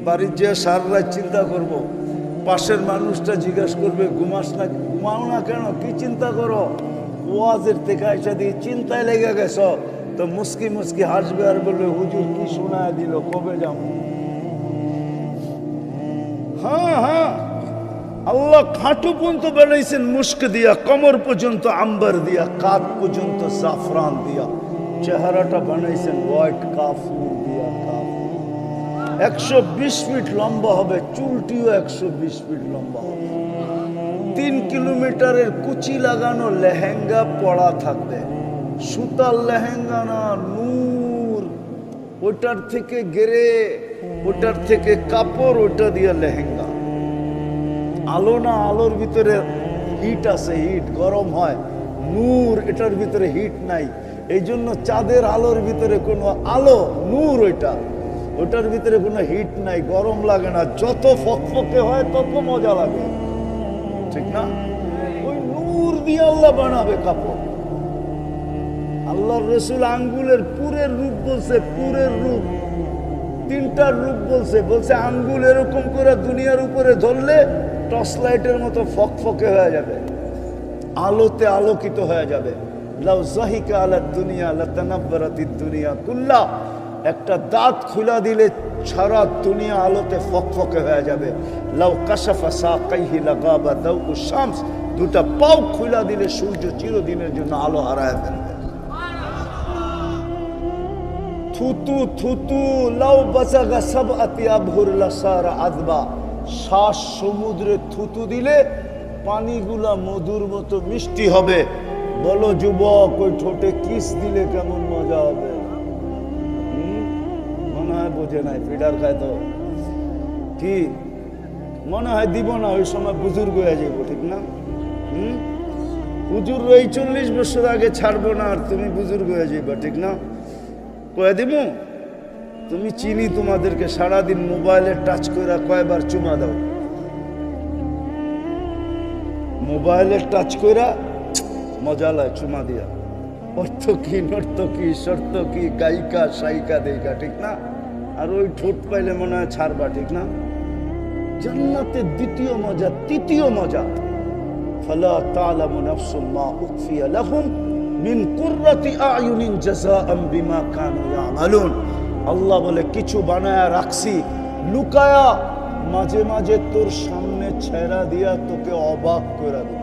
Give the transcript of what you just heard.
বাড়ির যে সারা রাত চিন্তা করব। পাশের মানুষটা জিজ্ঞাসা করবে ঘুমাস না, ঘুমাও না কেন, কি চিন্তা করো? ওয়াজের থেকে আইসা দিয়ে চিন্তায় লেগে গেছ, তো মুস্কি মুস্কি হাসবে আর বলবে হুজুর কি শোনায় দিল, কবে যাব? হ্যাঁ হ্যাঁ, আল্লাহ খাটু পর্যন্ত বানাইছেন মুস্ক দিয়া, কমর পর্যন্ত আম্বার দিয়া, কাঁধ পর্যন্ত জাফরান দিয়া, চেহারাটা বানাইছেন হোয়াইট কাফুর দিয়া। 120 ফিট লম্বা হবে, চুলটিও 120 ফিট লম্বা হবে। 3 কিলোমিটারের কুচি লাগানো লেহেঙ্গা পড়া থাকবে, সুতার লেহেঙ্গা না, নূর, ওটার থেকে গেরে, ওটার থেকে কাপড়, ওটা দিয়ে লেহেঙ্গা। আলো না, আলোর ভিতরে হিট আছে, হিট গরম হয়। নূর, এটার ভিতরে হিট নাই, এই জন্য চাঁদের আলোর ভিতরে কোনো আলো, নূর ওইটা, ওটার ভিতরে কোনো হিট নাই, গরম লাগে না, যত ফকফকে হয় তত মজা লাগে, ঠিক না? ওই নূর দিয়ে আল্লাহ বানাবে কাপড়। আল্লাহর রাসূল আঙ্গুলের পুরের রূপ বলছে, পুরের রূপ, 3টার রূপ বলছে। বলছে আঙ্গুল এরকম করে দুনিয়ার উপরে ধরলে টর্চ লাইটের মতো ফকফকে হয়ে যাবে, আলোতে আলোকিত হয়ে যাবে। লাউ যাহিকা আলা দুনিয়া লাতানাব্বারাতিদ দুনিয়া কুল্লা, একটা দাঁত খুলা দিলে সারা দুনিয়া আলোতে ফকফকে হয়ে যাবে। লাউ কাশাফা সাকাইহি লাগাবা দাউ শামস, দুটা পাও খুলা দিলে সূর্য চিরদিনের জন্য আলো হারায় ফেলবে। থুতু থুতু লাউ বাসাগা সাবআতি আবহুর লাসারা আযবা, শ্বাস সমুদ্রে থুতু দিলে পানিগুলা মধুর মতো মিষ্টি হবে। বলো যুবক, ওই ঠোঁটে কিস দিলে কেমন মজা হবে? মনে হয় বোঝে নাই, ফিডার খায় তো কি মনে হয় দিব না, ওই সময় বুজুর্গ হয়ে যাইব, ঠিক না? হুজুর ওই 40 বছর আগে ছাড়বো না, আর তুমি বুজুর্গ হয়ে যাইবা, ঠিক না? কয়ে দিব তুমি, চিনি তোমাদেরকে, সারাদিন মোবাইলে টাচ করে কয়বার চুমা দাও, মোবাইলে টাচ করে মজা লাগে চুমা দিয়া। অর্থ কি, নর্ত কি, শর্ত কি, গায়িকা সাইকা দেইকা, ঠিক না? আর ওই ঠোঁট পাইলে মনে হয় ছাড়বা, ঠিক না? জান্নাতের দ্বিতীয় মজা, তৃতীয় মজা, ফালা তা'লামু নাফসুম মা উখফিয়া লাহুম মিন কুররাতি আয়ুনিন জাযাআম বিমা কানু ইয়ামালুন। আল্লাহ বলে কিছু বানায়া রাখছি লুকায়া, মাঝে মাঝে তোর সামনে ছেড়া দিয়া তোকে অবাক করে দেব।